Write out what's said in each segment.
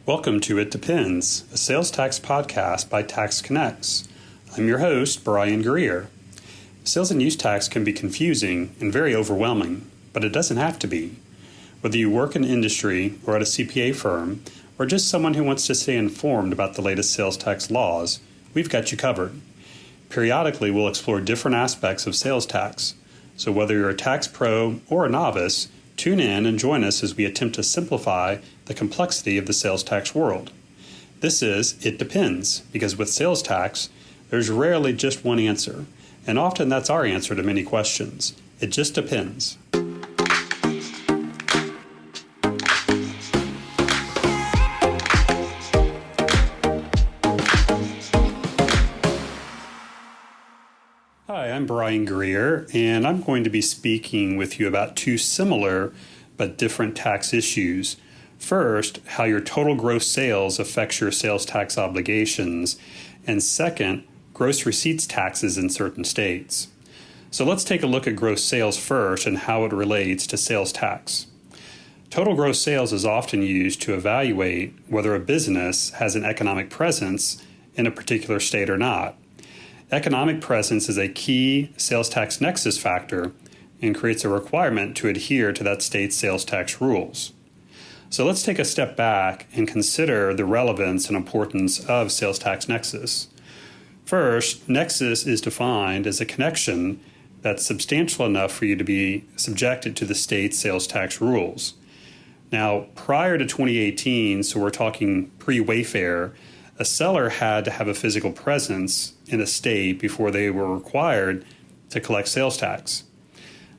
Welcome to It Depends, a sales tax podcast by TaxConnex. I'm your host, Brian Greer. Sales and use tax can be confusing and very overwhelming, but it doesn't have to be. Whether you work in industry or at a CPA firm, or just someone who wants to stay informed about the latest sales tax laws, we've got you covered. Periodically, we'll explore different aspects of sales tax. So whether you're a tax pro or a novice, tune in and join us as we attempt to simplify the complexity of the sales tax world. This is It Depends, because with sales tax, there's rarely just one answer, and often that's our answer to many questions. It just depends. Hi, I'm Brian Greer, and I'm going to be speaking with you about two similar but different tax issues. First, how your total gross sales affects your sales tax obligations, and second, gross receipts taxes in certain states. So let's take a look at gross sales first and how it relates to sales tax. Total gross sales is often used to evaluate whether a business has an economic presence in a particular state or not. Economic presence is a key sales tax nexus factor and creates a requirement to adhere to that state's sales tax rules. So let's take a step back and consider the relevance and importance of sales tax nexus. First, nexus is defined as a connection that's substantial enough for you to be subjected to the state's sales tax rules. Now, prior to 2018, so we're talking pre-Wayfair, a seller had to have a physical presence in a state before they were required to collect sales tax.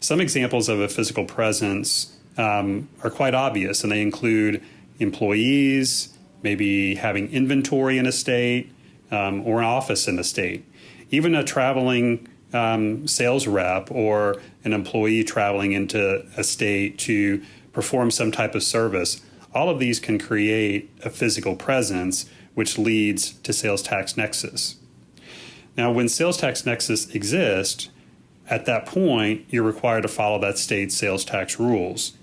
Some examples of a physical presence are quite obvious, and they include employees, maybe having inventory in a state, or an office in a state. Even a traveling sales rep or an employee traveling into a state to perform some type of service. All of these can create a physical presence, which leads to sales tax nexus. Now, when sales tax nexus exists, at that point, you're required to follow that state's sales tax rules.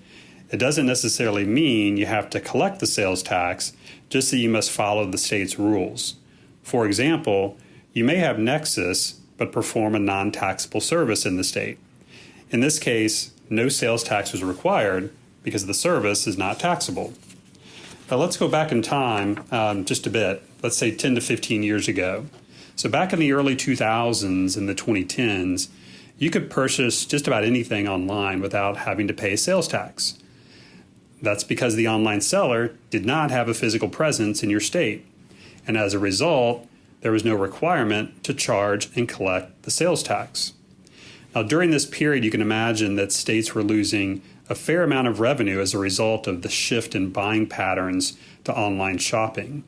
It doesn't necessarily mean you have to collect the sales tax, just that you must follow the state's rules. For example, you may have nexus, but perform a non-taxable service in the state. In this case, no sales tax was required because the service is not taxable. Now let's go back in time just a bit, let's say 10 to 15 years ago. So back in the early 2000s and the 2010s, you could purchase just about anything online without having to pay sales tax. That's because the online seller did not have a physical presence in your state. And as a result, there was no requirement to charge and collect the sales tax. Now during this period, you can imagine that states were losing a fair amount of revenue as a result of the shift in buying patterns to online shopping.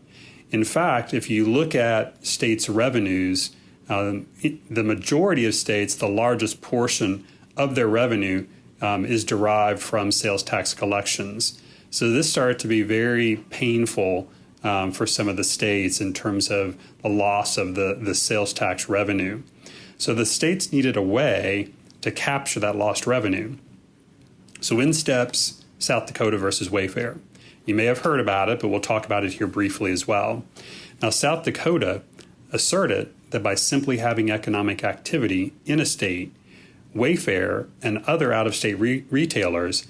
In fact, if you look at states' revenues, the majority of states, the largest portion of their revenue is derived from sales tax collections. So this started to be very painful for some of the states in terms of the loss of the sales tax revenue. So the states needed a way to capture that lost revenue. So in steps South Dakota versus Wayfair. You may have heard about it, but we'll talk about it here briefly as well. Now, South Dakota asserted that by simply having economic activity in a state, Wayfair and other out-of-state retailers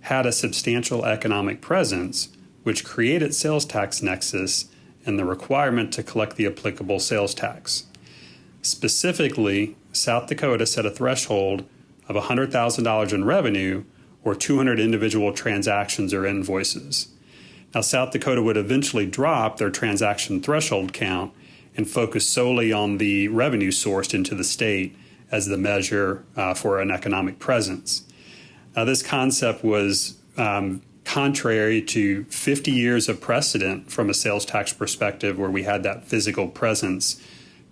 had a substantial economic presence, which created sales tax nexus and the requirement to collect the applicable sales tax. Specifically, South Dakota set a threshold of $100,000 in revenue or 200 individual transactions or invoices. Now, South Dakota would eventually drop their transaction threshold count and focus solely on the revenue sourced into the state as the measure for an economic presence. Now, this concept was contrary to 50 years of precedent from a sales tax perspective, where we had that physical presence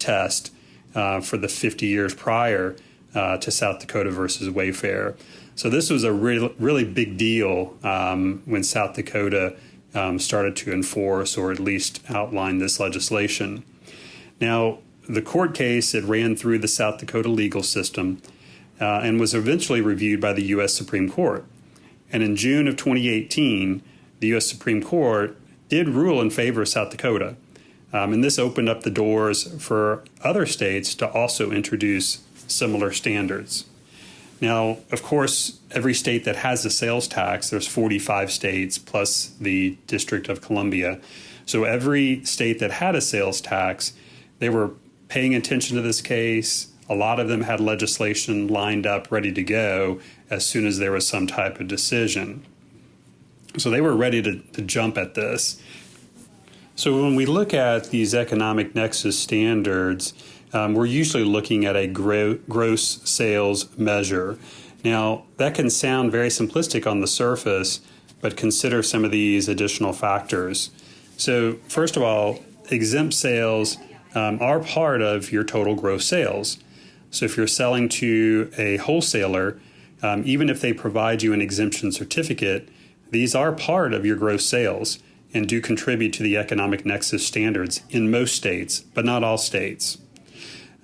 test for the 50 years prior to South Dakota versus Wayfair. So this was a really big deal when South Dakota started to enforce or at least outline this legislation. Now, the court case, it ran through the South Dakota legal system and was eventually reviewed by the U.S. Supreme Court. And in June of 2018, the U.S. Supreme Court did rule in favor of South Dakota. And this opened up the doors for other states to also introduce similar standards. Now, of course, every state that has a sales tax, there's 45 states plus the District of Columbia. So every state that had a sales tax, they were paying attention to this case. A lot of them had legislation lined up, ready to go as soon as there was some type of decision. So they were ready to jump at this. So when we look at these economic nexus standards, we're usually looking at a gross sales measure. Now, that can sound very simplistic on the surface, but consider some of these additional factors. So first of all, exempt sales are part of your total gross sales. So if you're selling to a wholesaler, even if they provide you an exemption certificate, these are part of your gross sales and do contribute to the economic nexus standards in most states, but not all states.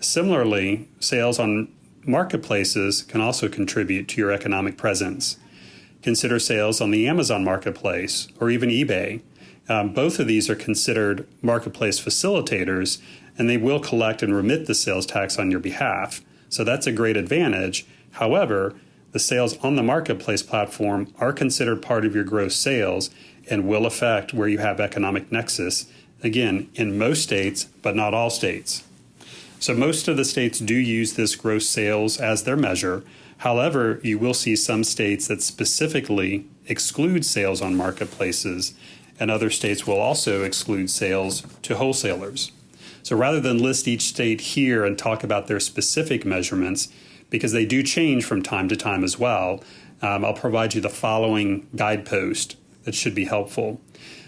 Similarly, sales on marketplaces can also contribute to your economic presence. Consider sales on the Amazon marketplace or even eBay. Both of these are considered marketplace facilitators, and they will collect and remit the sales tax on your behalf. So that's a great advantage. However, the sales on the marketplace platform are considered part of your gross sales and will affect where you have economic nexus, again, in most states, but not all states. So most of the states do use this gross sales as their measure. However, you will see some states that specifically exclude sales on marketplaces, and other states will also exclude sales to wholesalers. So rather than list each state here and talk about their specific measurements, because they do change from time to time as well, I'll provide you the following guidepost that should be helpful.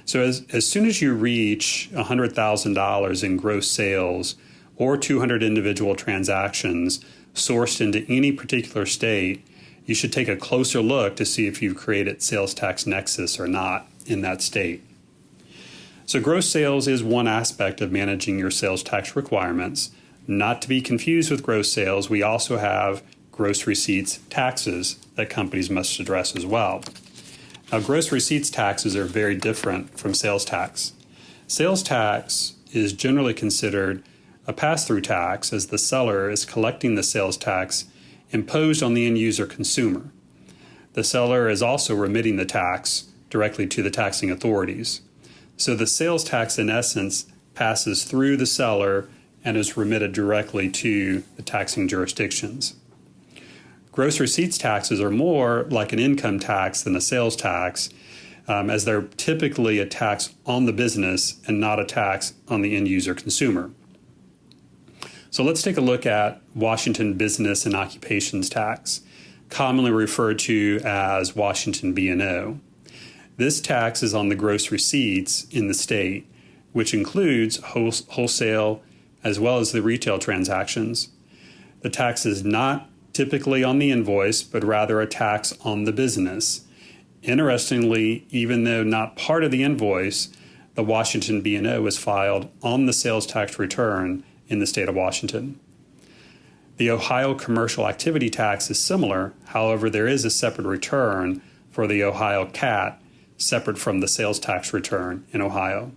So as soon as you reach $100,000 in gross sales or 200 individual transactions sourced into any particular state, you should take a closer look to see if you've created sales tax nexus or not in that state. So gross sales is one aspect of managing your sales tax requirements. Not to be confused with gross sales, we also have gross receipts taxes that companies must address as well. Now, gross receipts taxes are very different from sales tax. Sales tax is generally considered a pass-through tax, as the seller is collecting the sales tax imposed on the end-user consumer. The seller is also remitting the tax directly to the taxing authorities. So the sales tax, in essence, passes through the seller and is remitted directly to the taxing jurisdictions. Gross receipts taxes are more like an income tax than a sales tax, as they're typically a tax on the business and not a tax on the end-user consumer. So let's take a look at Washington Business and Occupations Tax, commonly referred to as Washington B&O. This tax is on the gross receipts in the state, which includes wholesale as well as the retail transactions. The tax is not typically on the invoice, but rather a tax on the business. Interestingly, even though not part of the invoice, the Washington B&O is filed on the sales tax return in the state of Washington. The Ohio commercial activity tax is similar. However, there is a separate return for the Ohio CAT, separate from the sales tax return in Ohio.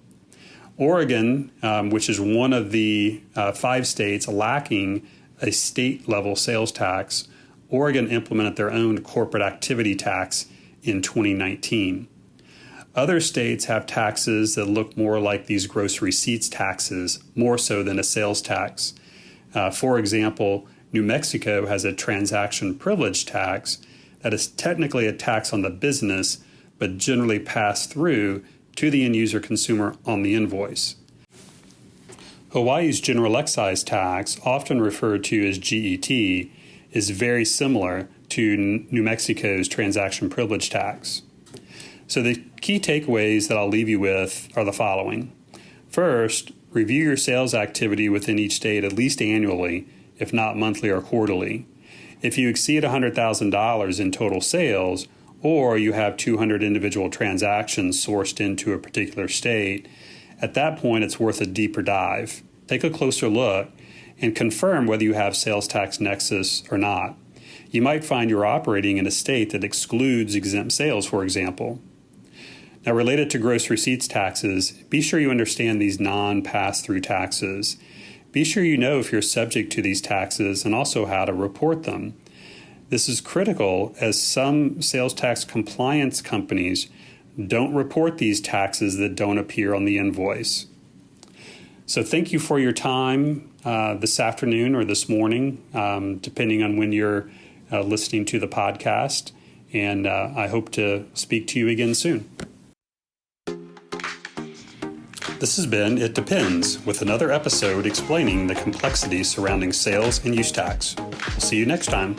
Oregon, which is one of the 5 states lacking a state-level sales tax, Oregon implemented their own corporate activity tax in 2019. Other states have taxes that look more like these gross receipts taxes, more so than a sales tax. For example, New Mexico has a transaction privilege tax that is technically a tax on the business, but generally passed through to the end-user consumer on the invoice. Hawaii's general excise tax, often referred to as GET, is very similar to New Mexico's transaction privilege tax. So the key takeaways that I'll leave you with are the following. First, review your sales activity within each state at least annually, if not monthly or quarterly. If you exceed $100,000 in total sales, or you have 200 individual transactions sourced into a particular state, at that point it's worth a deeper dive. Take a closer look and confirm whether you have sales tax nexus or not. You might find you're operating in a state that excludes exempt sales, for example. Now, related to gross receipts taxes, be sure you understand these non-pass-through taxes. Be sure you know if you're subject to these taxes and also how to report them. This is critical as some sales tax compliance companies don't report these taxes that don't appear on the invoice. So thank you for your time this afternoon or this morning, depending on when you're listening to the podcast. And I hope to speak to you again soon. This has been It Depends, with another episode explaining the complexities surrounding sales and use tax. We'll see you next time.